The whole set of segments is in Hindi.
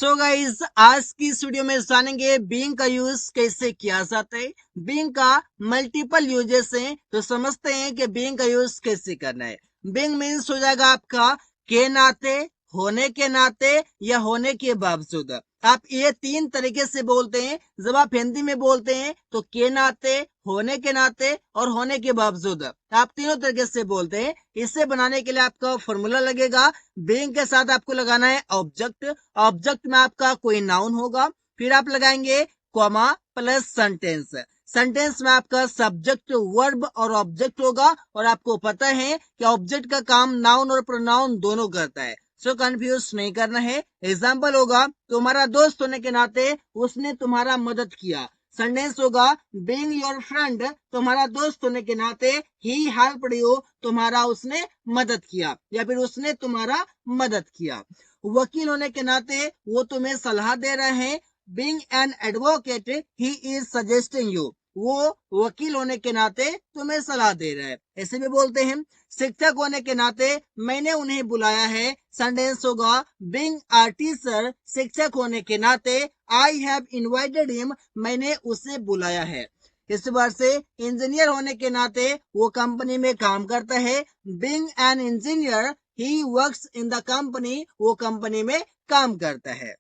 सो गाइज आज की इस वीडियो में जानेंगे बीइंग का यूज कैसे किया जाता है। बीइंग का मल्टीपल यूजेस हैं, तो समझते हैं कि बीइंग का यूज कैसे करना है। बीइंग मीन्स हो जाएगा आपका के नाते, होने के नाते या होने के बावजूद। आप ये तीन तरीके से बोलते हैं। जब आप हिंदी में बोलते हैं तो के नाते, होने के नाते और होने के बावजूद, आप तीनों तरीके से बोलते हैं। इसे बनाने के लिए आपका फॉर्मूला लगेगा। बीइंग के साथ आपको लगाना है ऑब्जेक्ट। ऑब्जेक्ट में आपका कोई नाउन होगा, फिर आप लगाएंगे कॉमा प्लस सेंटेंस। सेंटेंस में आपका सब्जेक्ट, वर्ब और ऑब्जेक्ट होगा। और आपको पता है कि ऑब्जेक्ट का काम नाउन और प्रोनाउन दोनों करता है, सो कंफ्यूज नहीं करना है। एग्जाम्पल होगा तुम्हारा दोस्त होने के नाते उसने तुम्हारा मदद किया। सेंटेंस होगा बीइंग योर फ्रेंड, तुम्हारा दोस्त होने के नाते ही हेल्प्ड यू, तुम्हारा उसने मदद किया या फिर उसने तुम्हारा मदद किया। वकील होने के नाते वो तुम्हें सलाह दे रहे हैं। Being an advocate he is suggesting you, वो वकील होने के नाते तुम्हें सलाह दे रहा है। ऐसे भी बोलते हैं। शिक्षक होने के नाते मैंने उन्हें बुलाया है। सेंटेंस होगा बीइंग अ टीचर, शिक्षक होने के नाते आई हैव इनवाइटेड हिम, मैंने उसे बुलाया है। इस बार से इंजीनियर होने के नाते वो कंपनी में काम करता है। Being an engineer he works in the company, वो कंपनी में काम करता है।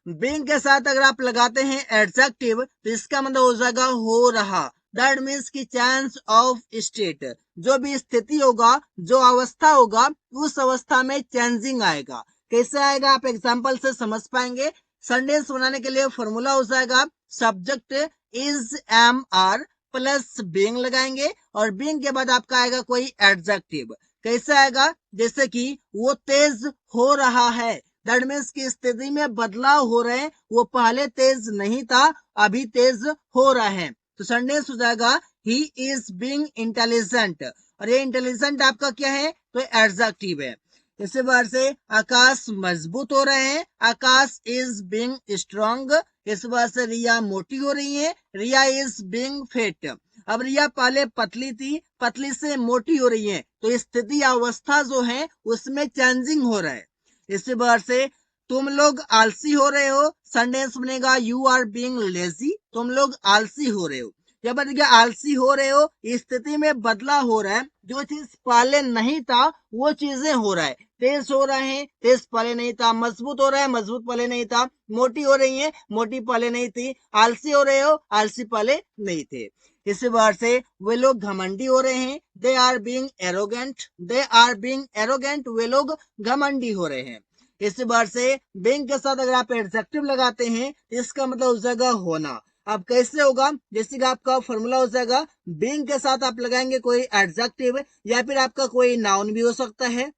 बीइंग के साथ अगर आप लगाते हैं एडजेक्टिव तो इसका मतलब हो जाएगा हो रहा। दैट मीन्स की चांस ऑफ स्टेट, जो भी स्थिति होगा, जो अवस्था होगा, उस अवस्था में चेंजिंग आएगा। कैसे आएगा आप एग्जांपल से समझ पाएंगे। सेंटेंस बनाने के लिए फॉर्मूला हो जाएगा subject is M R plus being लगाएंगे और बीइंग के बाद आपका आएगा कोई एडजेक्टिव। कैसे आएगा, जैसे कि वो तेज हो रहा है। दैट मीन्स की स्थिति में बदलाव हो रहे हैं, वो पहले तेज नहीं था, अभी तेज हो रहा है। तो सेंटेंस हो जाएगा ही इज बीइंग इंटेलिजेंट, और ये इंटेलिजेंट आपका क्या है, तो एडजेक्टिव है। इसी बार से आकाश मजबूत हो रहे हैं, आकाश इज बीइंग स्ट्रांग। इस बार से रिया मोटी हो रही है, रिया इज बीइंग फिट। अब रिया पहले पतली थी, पतली से मोटी हो रही है, तो स्थिति अवस्था जो है उसमें चेंजिंग हो रहा है। इसी बार से तुम लोग आलसी हो रहे हो। सेंटेंस बनेगा यू आर बीइंग लेजी, तुम लोग आलसी हो रहे हो। या बन आलसी हो रहे हो, स्थिति में बदलाव हो रहा है, जो चीज पहले नहीं था वो चीजें हो रहा है। तेज हो रहे हैं, तेज पहले नहीं था। मजबूत हो रहा है, मजबूत पहले नहीं था। मोटी हो रही है, मोटी पहले नहीं थी। आलसी हो रहे हो, आलसी पहले नहीं थे। इसी बार से वे लोग घमंडी हो रहे हैं, they are being arrogant, they are being arrogant, वे लोग घमंडी हो रहे हैं। इसी बार से बीइंग के साथ अगर आप एडजेक्टिव लगाते हैं तो इसका मतलब हो जाएगा होना। अब कैसे होगा, जैसे कि आपका फॉर्मूला हो जाएगा बीइंग के साथ आप लगाएंगे कोई एडजेक्टिव या फिर आपका कोई नाउन भी हो सकता है।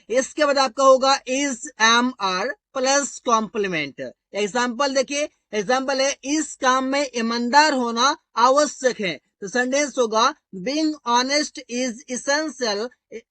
इसके बाद आपका होगा is M R plus complement. Example देखिए, एग्जाम्पल है इस काम में ईमानदार होना आवश्यक है। तो सेंटेंस होगा बीइंग ऑनेस्ट इज इसेंशियल,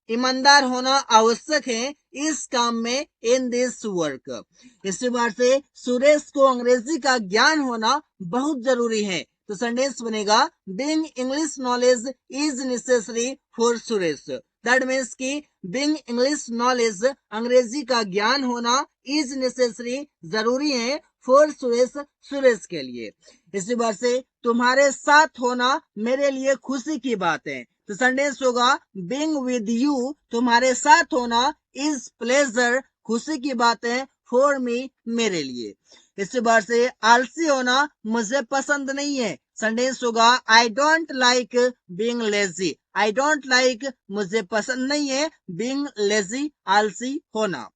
ईमानदार होना आवश्यक है इस काम में, इन दिस वर्क। इसी बार से सुरेश को अंग्रेजी का ज्ञान होना बहुत जरूरी है। तो सेंटेंस बनेगा being English knowledge is necessary for Suresh. That means की बीइंग इंग्लिश नॉलेज, अंग्रेजी का ज्ञान होना, इज नेसेसरी जरूरी है, फॉर सुरेश, सुरेश के लिए। इसी बार से तुम्हारे साथ होना मेरे लिए खुशी की बात है। तो सेंटेंस होगा बीइंग विद यू, तुम्हारे साथ होना, इज प्लेजर, खुशी की बात है, फॉर मी, मेरे लिए। इसी बार से आलसी होना मुझे पसंद नहीं है। सेंटेंस होगा I don't like being lazy, I don't like, मुझे पसंद नहीं है, बीइंग लेजी, आलसी होना।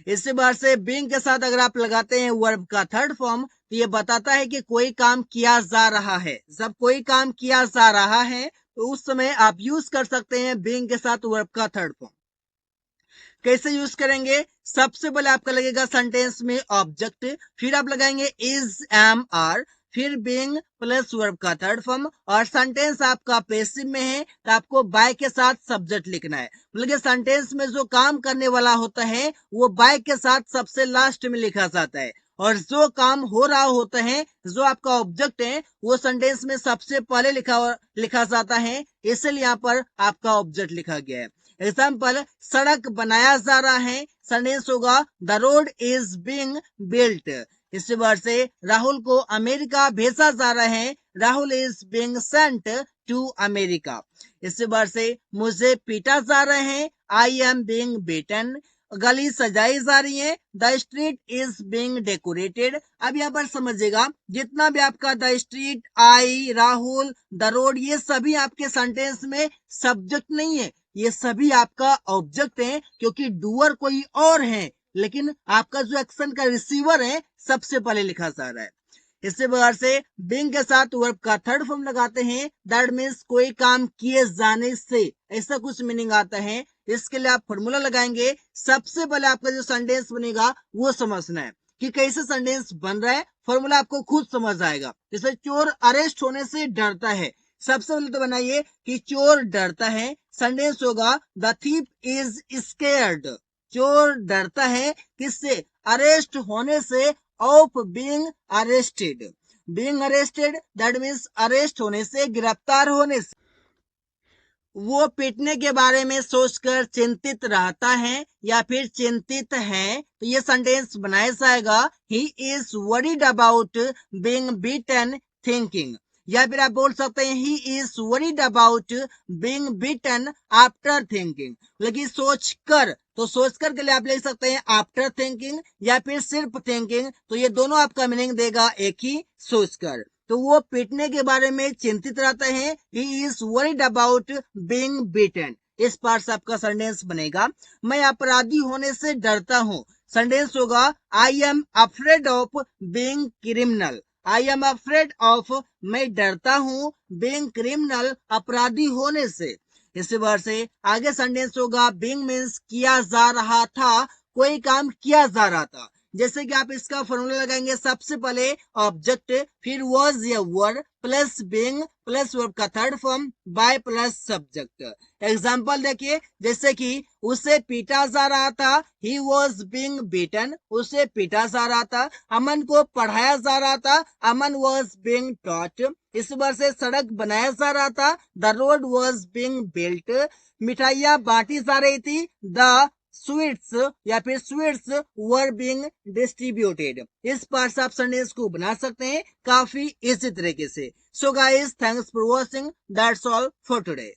इसी बार से बीइंग के साथ अगर आप लगाते हैं वर्ब का थर्ड फॉर्म तो ये बताता है कि कोई काम किया जा रहा है। जब कोई काम किया जा रहा है तो उस समय आप यूज कर सकते हैं बीइंग के साथ वर्ब का थर्ड फॉर्म। कैसे यूज करेंगे, सबसे पहले आपका लगेगा सेंटेंस में ऑब्जेक्ट, फिर आप लगाएंगे इज एम आर, फिर बीइंग प्लस वर्ब का थर्ड फॉर्म, और सेंटेंस आपका पैसिव में है तो आपको बाय के साथ सब्जेक्ट लिखना है। मतलब सेंटेंस में जो काम करने वाला होता है वो बाय के साथ सबसे लास्ट में लिखा जाता है, और जो काम हो रहा होता है, जो आपका ऑब्जेक्ट है, वो सेंटेंस में सबसे पहले लिखा जाता है, इसलिए यहाँ पर आपका ऑब्जेक्ट लिखा गया है। एग्जाम्पल, सड़क बनाया जा रहा है, सेंटेंस होगा the road is being built. इसी वर्ड से राहुल को अमेरिका भेजा जा रहा है, Rahul is being sent to America. इसी वर्ड से मुझे पीटा जा रहे हैं, आई एम बीइंग बीटन। गली सजाई जा रही है, the street is being decorated. अब यहाँ पर समझिएगा, जितना भी आपका the street, I, Rahul, the road, ये सभी आपके सेंटेंस में सब्जेक्ट नहीं है, ये सभी आपका ऑब्जेक्ट है, क्योंकि डूअर कोई और है, लेकिन आपका जो एक्शन का रिसीवर है सबसे पहले लिखा जा रहा है। इसी प्रकार से बीइंग के साथ वर्ब का थर्ड फॉर्म लगाते हैं, दैट मीन्स कोई काम किए जाने से, ऐसा कुछ मीनिंग आता है। इसके लिए आप फॉर्मूला लगाएंगे। सबसे पहले आपका जो सेंटेंस बनेगा वो समझना है कि कैसे सेंटेंस बन रहा है, फॉर्मूला आपको खुद समझ आएगा। जैसे चोर अरेस्ट होने से डरता है, सबसे पहले तो बनाइए कि चोर डरता है, सेंटेंस होगा द थीफ इज स्केयर्ड। चोर डरता है किससे? अरेस्ट होने से, of being arrested. Being arrested that means arrest होने से, गिरफ्तार होने से। वो पीटने के बारे में सोचकर चिंतित रहता है या फिर चिंतित है, तो ये सेंटेंस बनाया जाएगा he is worried about being beaten thinking. या फिर आप बोल सकते हैं he is worried about being beaten after thinking. लेकिन सोच कर, तो सोच कर के लिए आप लिख सकते हैं आफ्टर थिंकिंग या फिर सिर्फ थिंकिंग, तो ये दोनों आपका मीनिंग देगा एक ही, सोच कर। तो वो पीटने के बारे में चिंतित रहता है, he is worried about being beaten. इस पार्ट से आपका सेंटेंस बनेगा मैं अपराधी होने से डरता हूँ। सेंटेंस होगा I am afraid of being criminal. I am afraid of, मैं डरता हूँ, बीइंग क्रिमिनल, अपराधी होने से। इसी वर्ड से आगे सेंटेंस होगा बीइंग मीन्स किया जा रहा था, कोई काम किया जा रहा था। जैसे कि आप इसका फॉर्मूला लगाएंगे, सबसे पहले ऑब्जेक्ट, फिर वाज या word, plus being, plus verb का third form, by plus subject. Example देखिए, जैसे कि उसे पीटा जा रहा था, ही वाज बीइंग बीटन, उसे पीटा जा रहा था। अमन को पढ़ाया जा रहा था, अमन वाज बीइंग टॉट। इस बार से सड़क बनाया जा रहा था, the road was being built. मिठाइयां बांटी जा रही थी, द स्वीट्स या फिर स्वीट्स वर बीइंग डिस्ट्रीब्यूटेड। इस पार्ट से आप सेंटेंस को बना सकते हैं काफी इसी तरीके से। So guys, thanks for watching, that's all for today.